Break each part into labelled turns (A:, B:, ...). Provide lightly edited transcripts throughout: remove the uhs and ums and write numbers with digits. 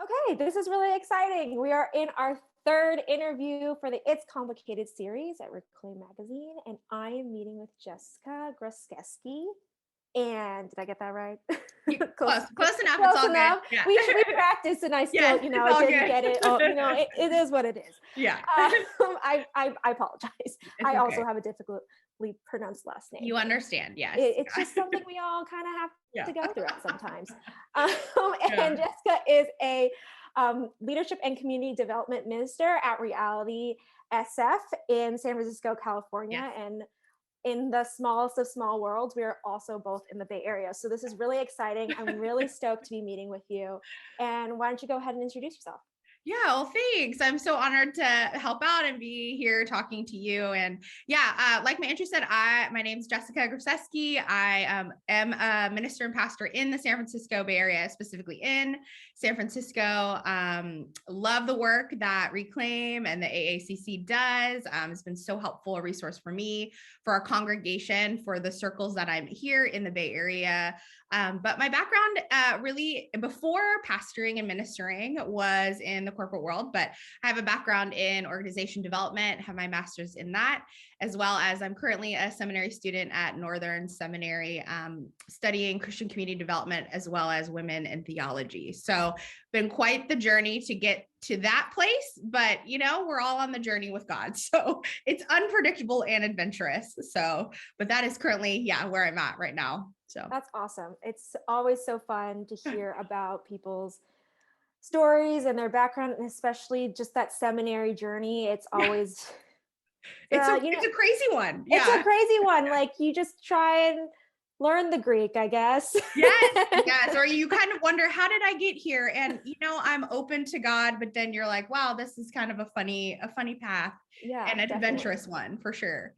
A: Okay, this is really exciting. We are in our third interview for the It's Complicated series at Reclaim Magazine, and I am meeting with Jessica Gracewski. And did I get that right?
B: Close enough. It's
A: Close
B: all
A: enough.
B: good. Yeah.
A: We practiced, and I still,
B: Yes, it's all
A: didn't
B: good.
A: get it. Oh, it is what it is.
B: Yeah.
A: I apologize.
B: It's
A: I also
B: okay.
A: have a difficultly pronounced last name.
B: You understand. Yes.
A: It's just something we all kind of have
B: Yeah.
A: to go through it sometimes.
B: Yeah.
A: And Jessica is a leadership and community development minister at Reality SF in San Francisco, California.
B: Yes.
A: And in the smallest of small worlds, we are also both in the Bay Area. So this is really exciting. I'm really stoked to be meeting with you. And why don't you go ahead and introduce yourself?
B: Yeah, well, thanks. I'm so honored to help out and be here talking to you. And yeah, like my intro said, my name's Jessica Gracewski. I am a minister and pastor in the San Francisco Bay Area, specifically in San Francisco. Love the work that Reclaim and the AACC does. It's been so helpful, a resource for me, for our congregation, for the circles that I'm here in the Bay Area. But my background really before pastoring and ministering was in the corporate world, but I have a background in organization development, have my master's in that, as well as I'm currently a seminary student at Northern Seminary, studying Christian community development as well as women in theology. So been quite the journey to get to that place, but we're all on the journey with God. So it's unpredictable and adventurous. So, but that is currently, where I'm at right now. So
A: That's awesome. It's always so fun to hear about people's stories and their background, and especially just that seminary journey. It's always
B: it's a crazy one.
A: It's a crazy one. Like you just try and learn the Greek, I guess.
B: Yes. Or you kind of wonder, how did I get here? And I'm open to God, but then you're like, wow, this is kind of a funny path.
A: Yeah,
B: and an
A: definitely.
B: adventurous one for sure.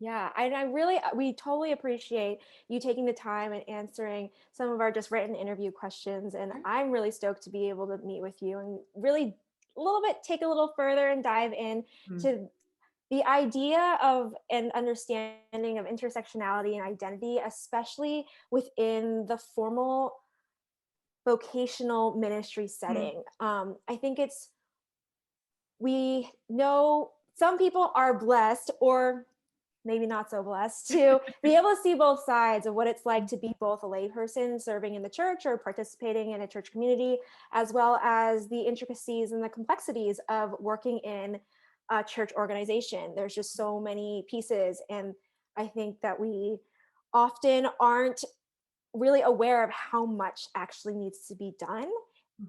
A: Yeah, and we totally appreciate you taking the time and answering some of our just written interview questions. And I'm really stoked to be able to meet with you and really take a little further and dive in to the idea of an understanding of intersectionality and identity, especially within the formal vocational ministry setting. I think we know some people are blessed, or maybe not so blessed, to be able to see both sides of what it's like to be both a layperson serving in the church or participating in a church community, as well as the intricacies and the complexities of working in a church organization. There's just so many pieces. And I think that we often aren't really aware of how much actually needs to be done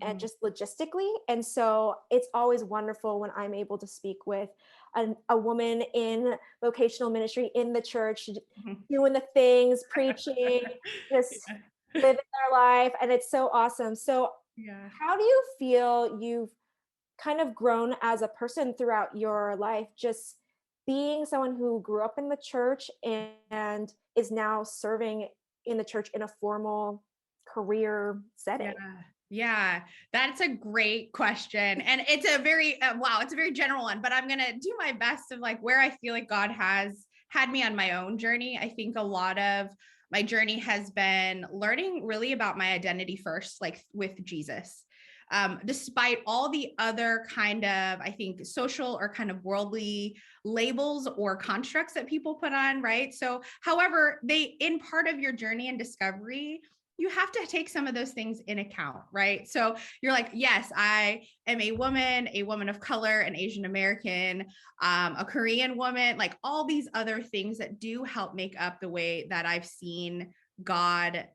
A: and just logistically. And so it's always wonderful when I'm able to speak with a woman in vocational ministry in the church, doing the things, preaching, just living their life. And it's so awesome. So how do you feel you've kind of grown as a person throughout your life, just being someone who grew up in the church and is now serving in the church in a formal career setting?
B: Yeah, that's a great question. And it's a very, it's a very general one, but I'm going to do my best of like where I feel like God has had me on my own journey. I think a lot of my journey has been learning really about my identity first, like with Jesus. Despite all the other kind of, I think, social or kind of worldly labels or constructs that people put on, right? So, however, in part of your journey and discovery, you have to take some of those things in account, right? So you're like, yes, I am a woman of color, an Asian American, a Korean woman, like all these other things that do help make up the way that I've seen God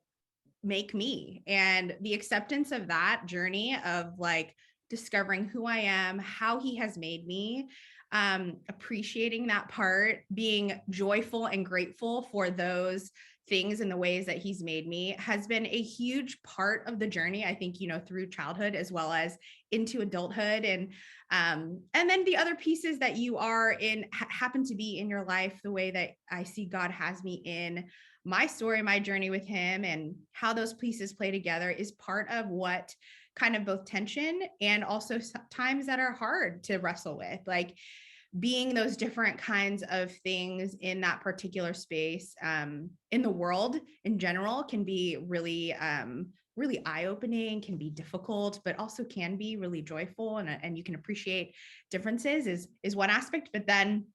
B: make me. And the acceptance of that journey of like discovering who I am, how he has made me, appreciating that part, being joyful and grateful for those things and the ways that he's made me has been a huge part of the journey. I think, through childhood as well as into adulthood. And then the other pieces that you are in happen to be in your life, the way that I see God has me in my story, my journey with him, and how those pieces play together is part of what kind of both tension and also times that are hard to wrestle with, like being those different kinds of things in that particular space, in the world in general, can be really really eye-opening, can be difficult, but also can be really joyful, and you can appreciate differences is one aspect. But then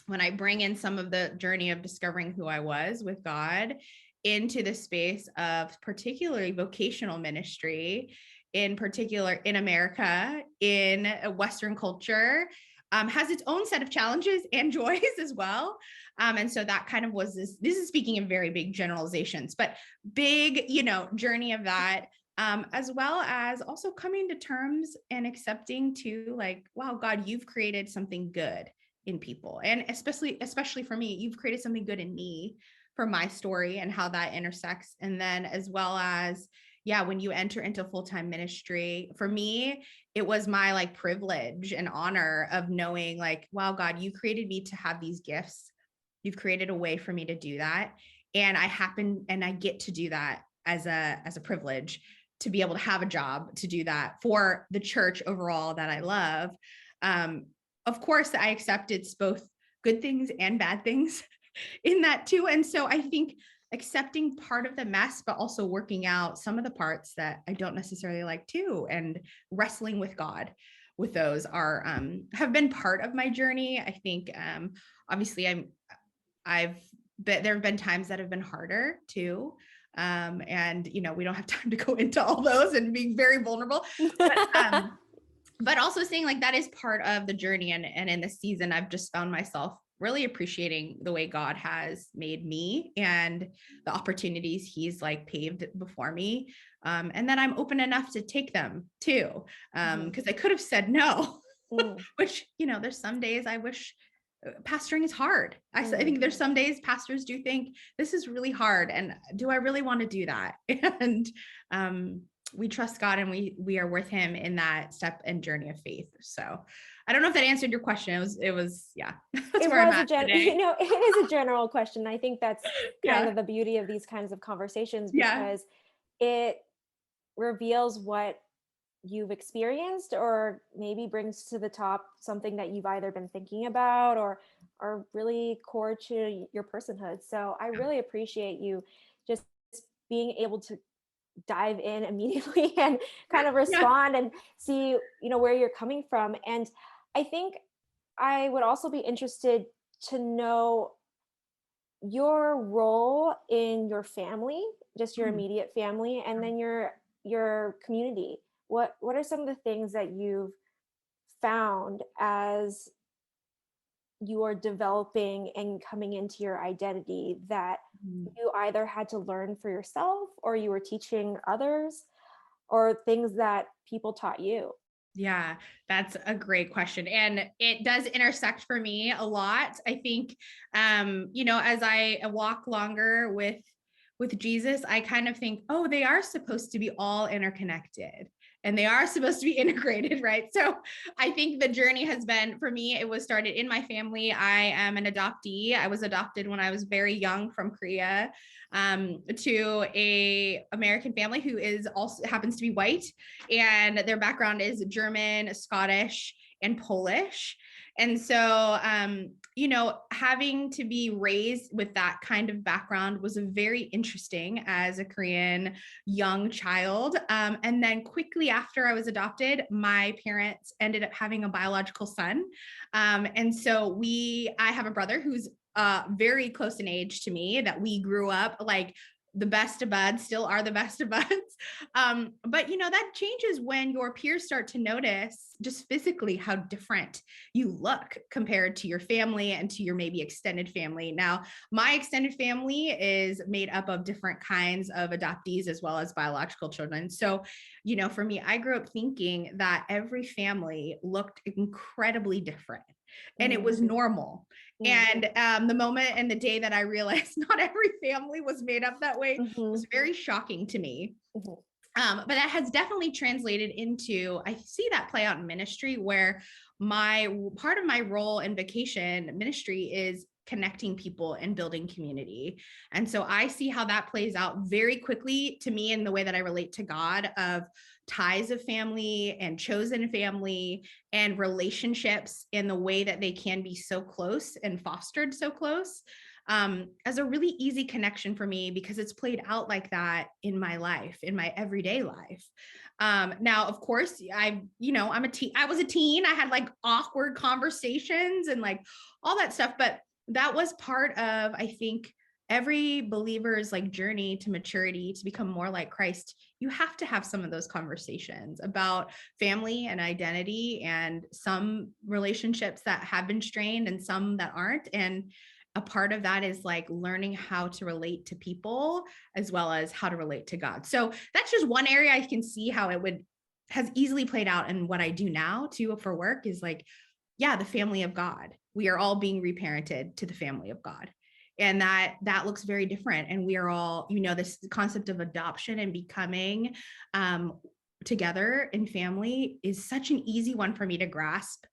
B: when I bring in some of the journey of discovering who I was with God into the space of particularly vocational ministry, in particular in America, in a Western culture, has its own set of challenges and joys as well. And so that kind of was this is speaking in very big generalizations, but big, journey of that. As well as also coming to terms and accepting too, like, wow, God, you've created something good in people. And especially for me, you've created something good in me for my story and how that intersects. And then as well as, yeah, when you enter into full-time ministry, for me, it was my like privilege and honor of knowing like, wow, God, you created me to have these gifts. You've created a way for me to do that. And I get to do that as a privilege, to be able to have a job to do that for the church overall that I love. Of course, I accepted both good things and bad things in that too. And so I think accepting part of the mess, but also working out some of the parts that I don't necessarily like too, and wrestling with God with those are have been part of my journey. I think obviously there have been times that have been harder too. And we don't have time to go into all those and being very vulnerable. But also saying like that is part of the journey. And in this season, I've just found myself really appreciating the way God has made me and the opportunities he's like paved before me. And then I'm open enough to take them too. Because I could have said no, which, there's some days I wish pastoring is hard. I think there's some days pastors do think this is really hard. And do I really want to do that? And we trust God, and we are with him in that step and journey of faith. So I don't know if that answered your question. It was yeah. That's where I'm at today.
A: It is a general question. I think that's kind of the beauty of these kinds of conversations, because it reveals what you've experienced, or maybe brings to the top something that you've either been thinking about or really core to your personhood. So I really appreciate you just being able to dive in immediately and kind of respond and see, where you're coming from. And I think I would also be interested to know your role in your family, just your immediate family, and then your community. What are some of the things that you've found as you are developing and coming into your identity that you either had to learn for yourself, or you were teaching others, or things that people taught you?
B: Yeah, that's a great question. And it does intersect for me a lot. I think, as I walk longer with Jesus, I kind of think, oh, they are supposed to be all interconnected and they are supposed to be integrated, right? So I think the journey has been, for me, it was started in my family. I am an adoptee. I was adopted when I was very young from Korea to a American family who is also happens to be white, and their background is German, Scottish, and Polish. And so, having to be raised with that kind of background was very interesting as a Korean young child. And then quickly after I was adopted, my parents ended up having a biological son. And so I have a brother who's very close in age to me, that we grew up like the best of buds, still are the best of buds. But that changes when your peers start to notice just physically how different you look compared to your family and to your maybe extended family. Now, my extended family is made up of different kinds of adoptees as well as biological children. So, for me, I grew up thinking that every family looked incredibly different, and it was normal. And the moment and the day that I realized not every family was made up that way was very shocking to me. But that has definitely translated into, I see that play out in ministry, where part of my role in vocation ministry is connecting people and building community. And so I see how that plays out very quickly to me in the way that I relate to God, of ties of family and chosen family and relationships in the way that they can be so close and fostered so close. as a really easy connection for me because it's played out like that in my life, in my everyday life. Now, of course, I'm a teen. I was a teen. I had like awkward conversations and like all that stuff, but that was part of, I think, every believer's like journey to maturity, to become more like Christ. You have to have some of those conversations about family and identity, and some relationships that have been strained and some that aren't. And a part of that is like learning how to relate to people as well as how to relate to God. So that's just one area I can see how has easily played out in what I do now too for work, is like, yeah, the family of God. We are all being reparented to the family of God. And that looks very different. And we are all, this concept of adoption and becoming together in family is such an easy one for me to grasp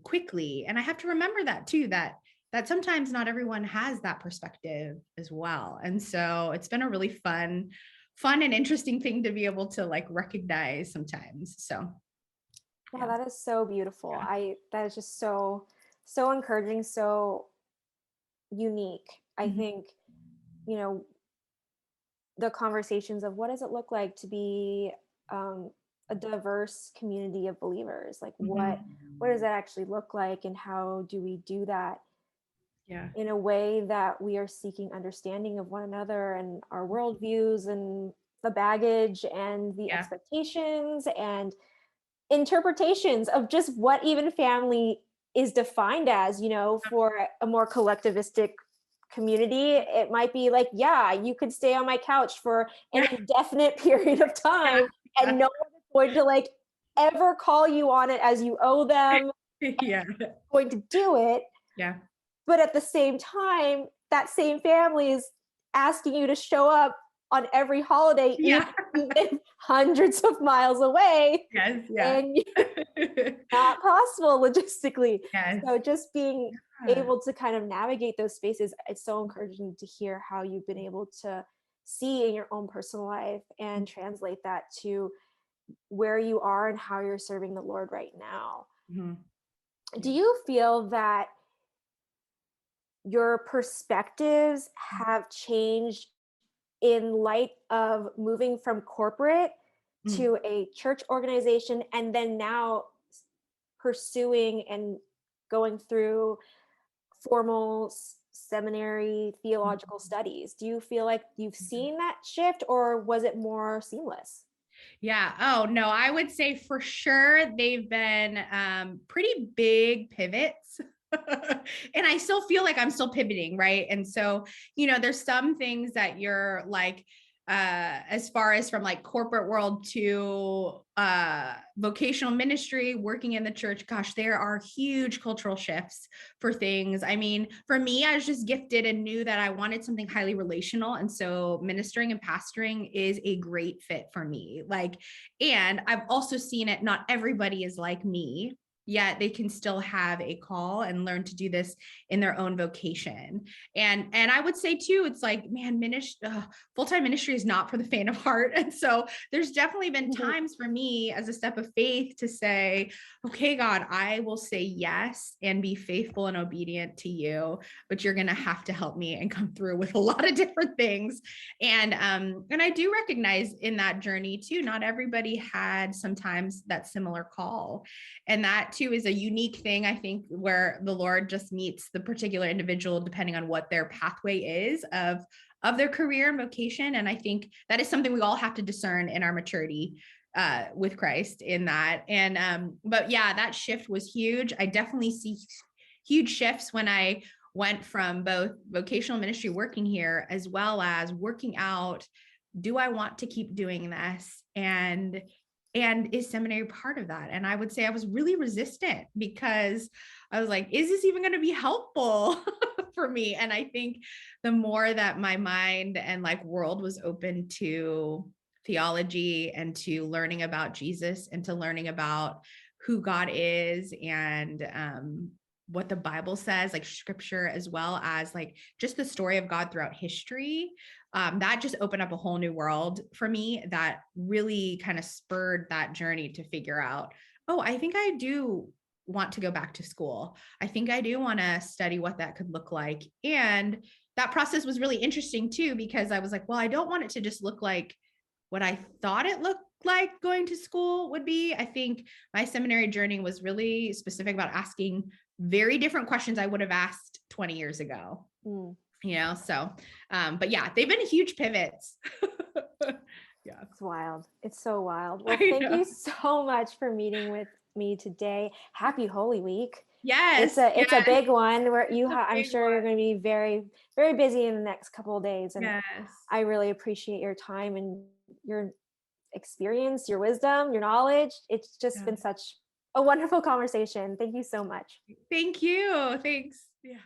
B: quickly. And I have to remember that too, that sometimes not everyone has that perspective as well. And so it's been a really fun and interesting thing to be able to like recognize sometimes. So
A: yeah, that is so beautiful. That is just so encouraging, so unique. I think, the conversations of what does it look like to be a diverse community of believers? Like what does that actually look like, and how do we do that in a way that we are seeking understanding of one another and our worldviews and the baggage and the expectations and interpretations of just what even family is defined as, for a more collectivistic community. It might be like, yeah, you could stay on my couch for an indefinite period of time and no one is going to like ever call you on it as you owe them. Going to do it. But at the same time, that same family is asking you to show up on every holiday, even hundreds of miles away. And not possible logistically. So just being able to kind of navigate those spaces, it's so encouraging to hear how you've been able to see in your own personal life and translate that to where you are and how you're serving the Lord right now. Do you feel that your perspectives have changed in light of moving from corporate to a church organization, and then now pursuing and going through formal seminary theological studies? Do you feel like you've seen that shift, or was it more seamless?
B: Oh, no, I would say for sure they've been pretty big pivots. And I still feel like I'm still pivoting, right? And so, there's some things that you're like, as far as from like corporate world to vocational ministry, working in the church, gosh, there are huge cultural shifts for things. I mean, for me, I was just gifted and knew that I wanted something highly relational. And so ministering and pastoring is a great fit for me. Like, and I've also seen it, not everybody is like me, yet they can still have a call and learn to do this in their own vocation. And I would say too, it's like, man, full-time ministry is not for the faint of heart. And so there's definitely been times for me as a step of faith to say, okay, God, I will say yes and be faithful and obedient to you, but you're going to have to help me and come through with a lot of different things. And I do recognize in that journey too, not everybody had sometimes that similar call. And that too is a unique thing, I think, where the Lord just meets the particular individual depending on what their pathway is of their career and vocation. And I think that is something we all have to discern in our maturity with Christ in that. And but yeah, that shift was huge. I definitely see huge shifts when I went from both vocational ministry working here as well as working out. Do I want to keep doing this? And is seminary part of that? And I would say I was really resistant because I was like, is this even going to be helpful for me? And I think the more that my mind and like world was open to theology and to learning about Jesus and to learning about who God is and what the Bible says, like scripture, as well as like just the story of God throughout history, that just opened up a whole new world for me that really kind of spurred that journey to figure out, oh, I think I do want to go back to school. I think I do want to study what that could look like. And that process was really interesting too, because I was like, well, I don't want it to just look like what I thought it looked like going to school would be. I think my seminary journey was really specific about asking very different questions I would have asked 20 years ago. So, but yeah, they've been huge pivots. Yeah.
A: It's wild. It's so wild. Well, thank you so much for meeting with me today. Happy Holy Week.
B: Yes.
A: It's a big one where I'm sure you're
B: one.
A: going to be very, very busy in the next couple of days. And
B: Yes.
A: I really appreciate your time and your experience, your wisdom, your knowledge. It's just been such a wonderful conversation. Thank you so much.
B: Thank you. Thanks. Yeah.